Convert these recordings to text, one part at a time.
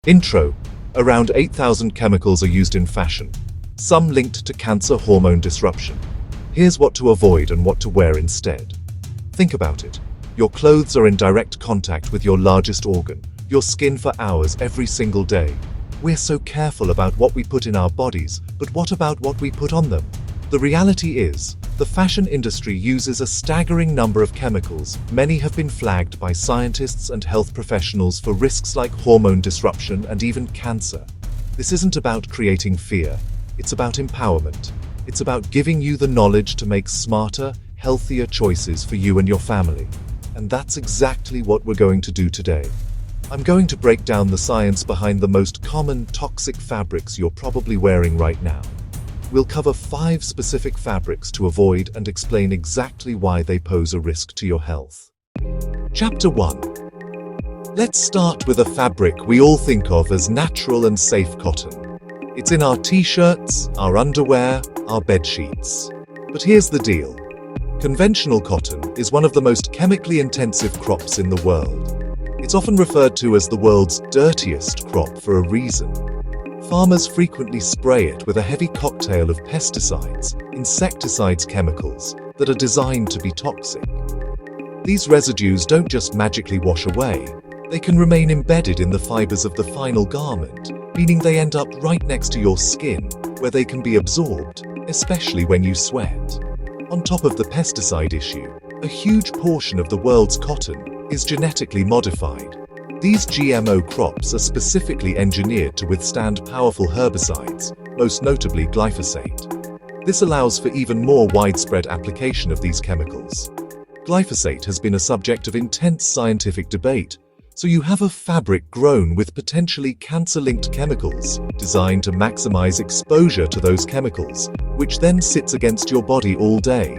Intro. Around 8,000 chemicals are used in fashion, some linked to cancer hormone disruption. Here's what to avoid and what to wear instead. Think about it. Your clothes are in direct contact with your largest organ, your skin, for hours every single day. We're so careful about what we put in our bodies, but what about what we put on them? The reality is, the fashion industry uses a staggering number of chemicals. Many have been flagged by scientists and health professionals for risks like hormone disruption and even cancer. This isn't about creating fear, it's about empowerment. It's about giving you the knowledge to make smarter, healthier choices for you and your family. And that's exactly what we're going to do today. I'm going to break down the science behind the most common toxic fabrics you're probably wearing right now. We'll cover 5 specific fabrics to avoid and explain exactly why they pose a risk to your health. Chapter 1. Let's start with a fabric we all think of as natural and safe: cotton. It's in our t-shirts, our underwear, our bed sheets. But here's the deal. Conventional cotton is one of the most chemically intensive crops in the world. It's often referred to as the world's dirtiest crop for a reason. Farmers frequently spray it with a heavy cocktail of pesticides, insecticides, chemicals that are designed to be toxic. These residues don't just magically wash away, they can remain embedded in the fibers of the final garment, meaning they end up right next to your skin, where they can be absorbed, especially when you sweat. On top of the pesticide issue, a huge portion of the world's cotton is genetically modified. These GMO crops are specifically engineered to withstand powerful herbicides, most notably glyphosate. This allows for even more widespread application of these chemicals. Glyphosate has been a subject of intense scientific debate, so you have a fabric grown with potentially cancer-linked chemicals designed to maximize exposure to those chemicals, which then sits against your body all day.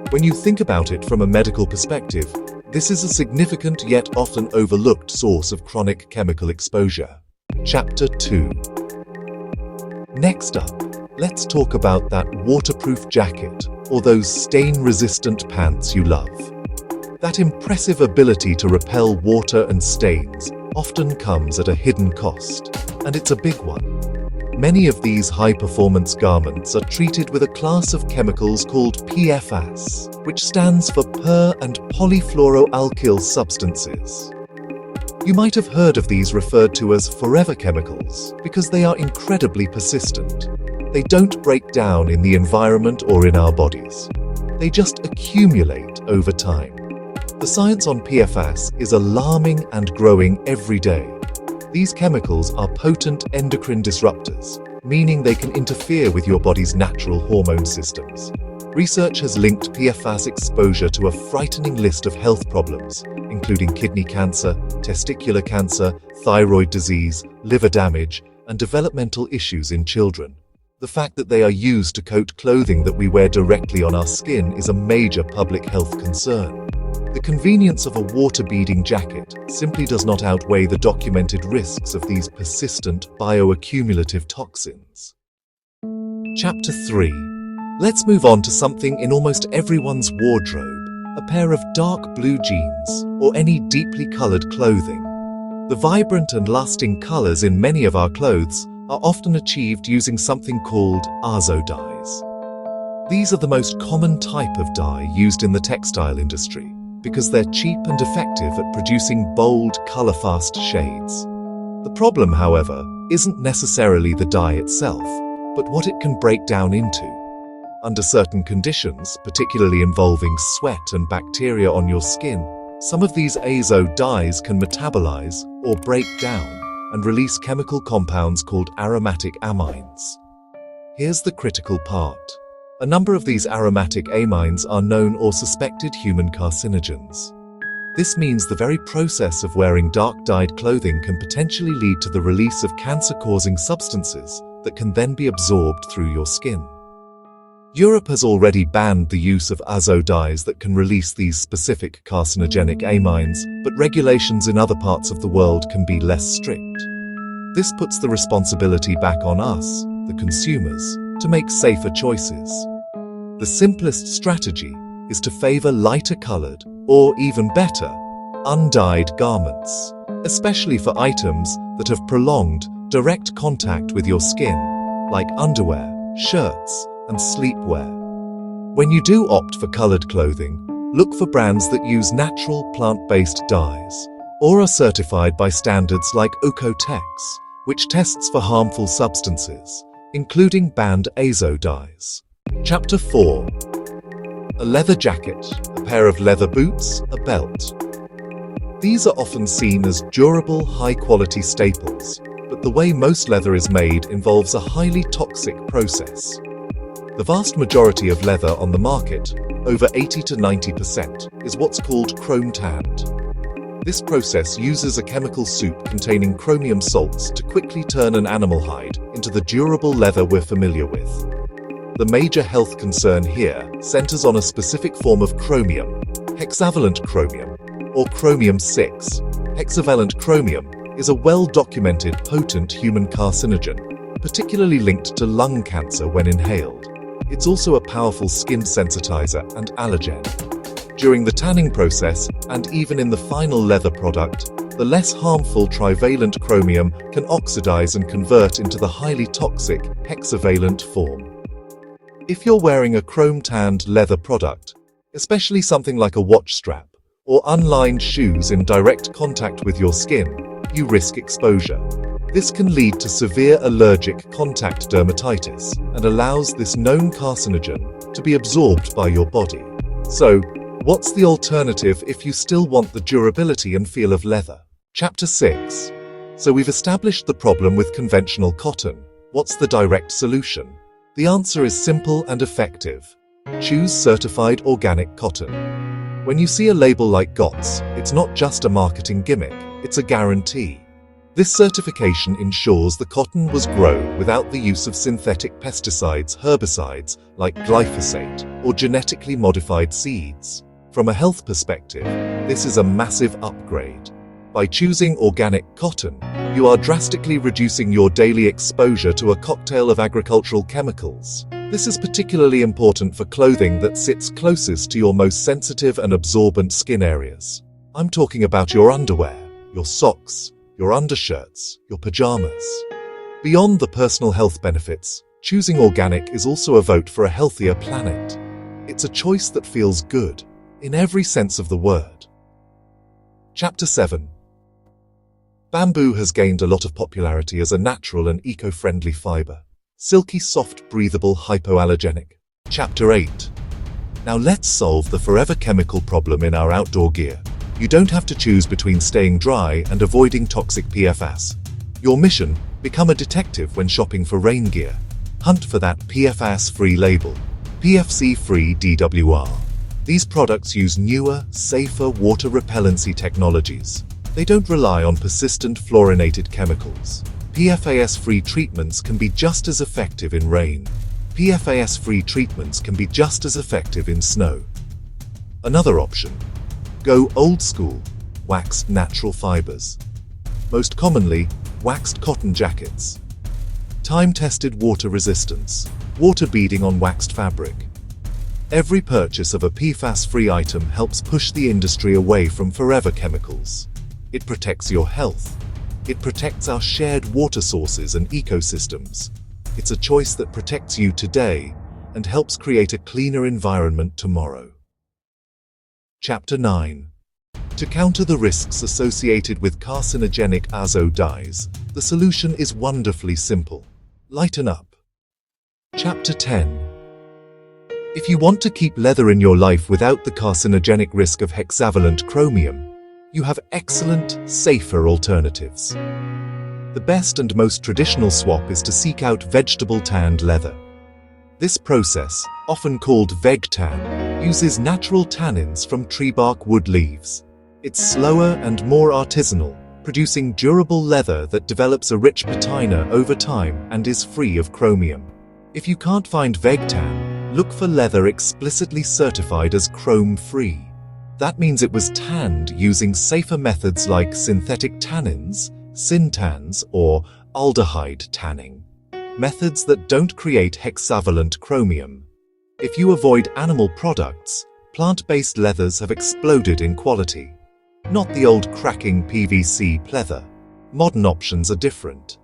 When you think about it from a medical perspective, this is a significant yet often overlooked source of chronic chemical exposure. Chapter 2. Next up, let's talk about that waterproof jacket or those stain-resistant pants you love. That impressive ability to repel water and stains often comes at a hidden cost, and it's a big one. Many of these high-performance garments are treated with a class of chemicals called PFAS, which stands for per- and polyfluoroalkyl substances. You might have heard of these referred to as forever chemicals because they are incredibly persistent. They don't break down in the environment or in our bodies. They just accumulate over time. The science on PFAS is alarming and growing every day. These chemicals are potent endocrine disruptors, meaning they can interfere with your body's natural hormone systems. Research has linked PFAS exposure to a frightening list of health problems, including kidney cancer, testicular cancer, thyroid disease, liver damage, and developmental issues in children. The fact that they are used to coat clothing that we wear directly on our skin is a major public health concern. The convenience of a water-beading jacket simply does not outweigh the documented risks of these persistent bioaccumulative toxins. Chapter 3. Let's move on to something in almost everyone's wardrobe, a pair of dark blue jeans or any deeply colored clothing. The vibrant and lasting colors in many of our clothes are often achieved using something called azo dyes. These are the most common type of dye used in the textile industry, because they're cheap and effective at producing bold, color-fast shades. The problem, however, isn't necessarily the dye itself, but what it can break down into. Under certain conditions, particularly involving sweat and bacteria on your skin, some of these azo dyes can metabolize or break down and release chemical compounds called aromatic amines. Here's the critical part. A number of these aromatic amines are known or suspected human carcinogens. This means the very process of wearing dark-dyed clothing can potentially lead to the release of cancer-causing substances that can then be absorbed through your skin. Europe has already banned the use of azo dyes that can release these specific carcinogenic amines, but regulations in other parts of the world can be less strict. This puts the responsibility back on us, the consumers, to make safer choices. The simplest strategy is to favor lighter colored, or even better, undyed garments. especially for items that have prolonged direct contact with your skin, like underwear, shirts, and sleepwear. When you do opt for colored clothing, look for brands that use natural plant-based dyes or are certified by standards like Oeko-Tex, which tests for harmful substances, including banned azo dyes. Chapter 4. A leather jacket, a pair of leather boots, a belt. These are often seen as durable, high-quality staples, but the way most leather is made involves a highly toxic process. The vast majority of leather on the market, over 80 to 90%, is what's called chrome-tanned. This process uses a chemical soup containing chromium salts to quickly turn an animal hide into the durable leather we're familiar with. The major health concern here centers on a specific form of chromium, hexavalent chromium, or chromium-6. Hexavalent chromium is a well-documented potent human carcinogen, particularly linked to lung cancer when inhaled. It's also a powerful skin sensitizer and allergen. During the tanning process, and even in the final leather product, the less harmful trivalent chromium can oxidize and convert into the highly toxic hexavalent form. If you're wearing a chrome-tanned leather product, especially something like a watch strap or unlined shoes in direct contact with your skin, you risk exposure. This can lead to severe allergic contact dermatitis and allows this known carcinogen to be absorbed by your body. So, what's the alternative if you still want the durability and feel of leather? Chapter 6. So we've established the problem with conventional cotton. What's the direct solution? The answer is simple and effective. Choose certified organic cotton. When you see a label like GOTS, it's not just a marketing gimmick, it's a guarantee. This certification ensures the cotton was grown without the use of synthetic pesticides, herbicides like glyphosate, or genetically modified seeds. From a health perspective, this is a massive upgrade. By choosing organic cotton, you are drastically reducing your daily exposure to a cocktail of agricultural chemicals. This is particularly important for clothing that sits closest to your most sensitive and absorbent skin areas. I'm talking about your underwear, your socks, your undershirts, your pajamas. Beyond the personal health benefits, choosing organic is also a vote for a healthier planet. It's a choice that feels good, in every sense of the word. Chapter 7. Bamboo has gained a lot of popularity as a natural and eco-friendly fiber. Silky, soft, breathable, hypoallergenic. Chapter 8. Now let's solve the forever chemical problem in our outdoor gear. You don't have to choose between staying dry and avoiding toxic PFAS. Your mission: become a detective when shopping for rain gear. Hunt for that PFAS-free label, PFC-free DWR. These products use newer, safer water repellency technologies. They don't rely on persistent fluorinated chemicals. PFAS-free treatments can be just as effective in rain. PFAS-free treatments can be just as effective in snow. Another option: go old school, waxed natural fibers. Most commonly, waxed cotton jackets. Time-tested water resistance, water beading on waxed fabric. Every purchase of a PFAS-free item helps push the industry away from forever chemicals. It protects your health. It protects our shared water sources and ecosystems. It's a choice that protects you today and helps create a cleaner environment tomorrow. Chapter 9. To counter the risks associated with carcinogenic azo dyes, the solution is wonderfully simple. Lighten up. Chapter 10. If you want to keep leather in your life without the carcinogenic risk of hexavalent chromium, you have excellent, safer alternatives. The best and most traditional swap is to seek out vegetable-tanned leather. This process, often called veg-tan, uses natural tannins from tree bark wood leaves. It's slower and more artisanal, producing durable leather that develops a rich patina over time and is free of chromium. If you can't find veg-tan, look for leather explicitly certified as chrome-free. That means it was tanned using safer methods like synthetic tannins, syntans, or aldehyde tanning. Methods that don't create hexavalent chromium. If you avoid animal products, plant-based leathers have exploded in quality. not the old cracking PVC pleather. Modern options are different.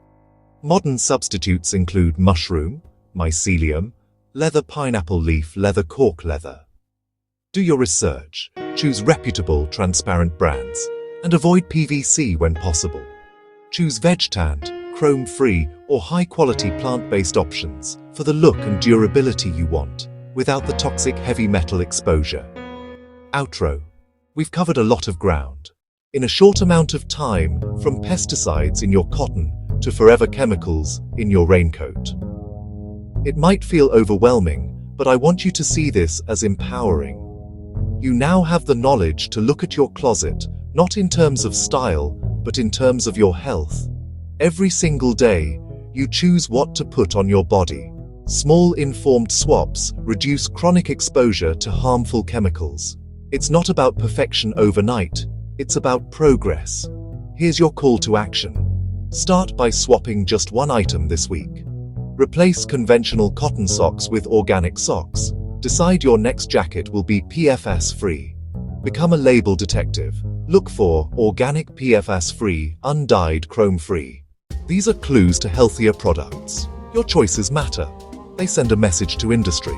Modern substitutes include mushroom, mycelium, leather pineapple leaf leather cork leather. Do your research, choose reputable, transparent brands, and avoid PVC when possible. Choose veg-tanned, chrome-free, or high-quality plant-based options for the look and durability you want, without the toxic heavy metal exposure. Outro. We've covered a lot of ground. In a short amount of time, from pesticides in your cotton to forever chemicals in your raincoat. It might feel overwhelming, but I want you to see this as empowering. You now have the knowledge to look at your closet, not in terms of style, but in terms of your health. Every single day, you choose what to put on your body. Small informed swaps reduce chronic exposure to harmful chemicals. It's not about perfection overnight, it's about progress. Here's your call to action. Start by swapping just one item this week. Replace conventional cotton socks with organic socks. Decide your next jacket will be PFAS-free. Become a label detective. Look for organic PFAS-free, undyed chrome-free. These are clues to healthier products. Your choices matter. They send a message to industry.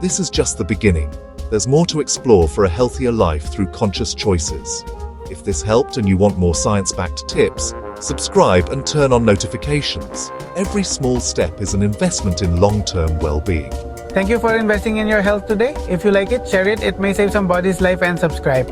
This is just the beginning. There's more to explore for a healthier life through conscious choices. If this helped and you want more science-backed tips, subscribe and turn on notifications. Every small step is an investment in long-term well-being. Thank you for investing in your health today. If you like it, share it. It may save somebody's life, and subscribe.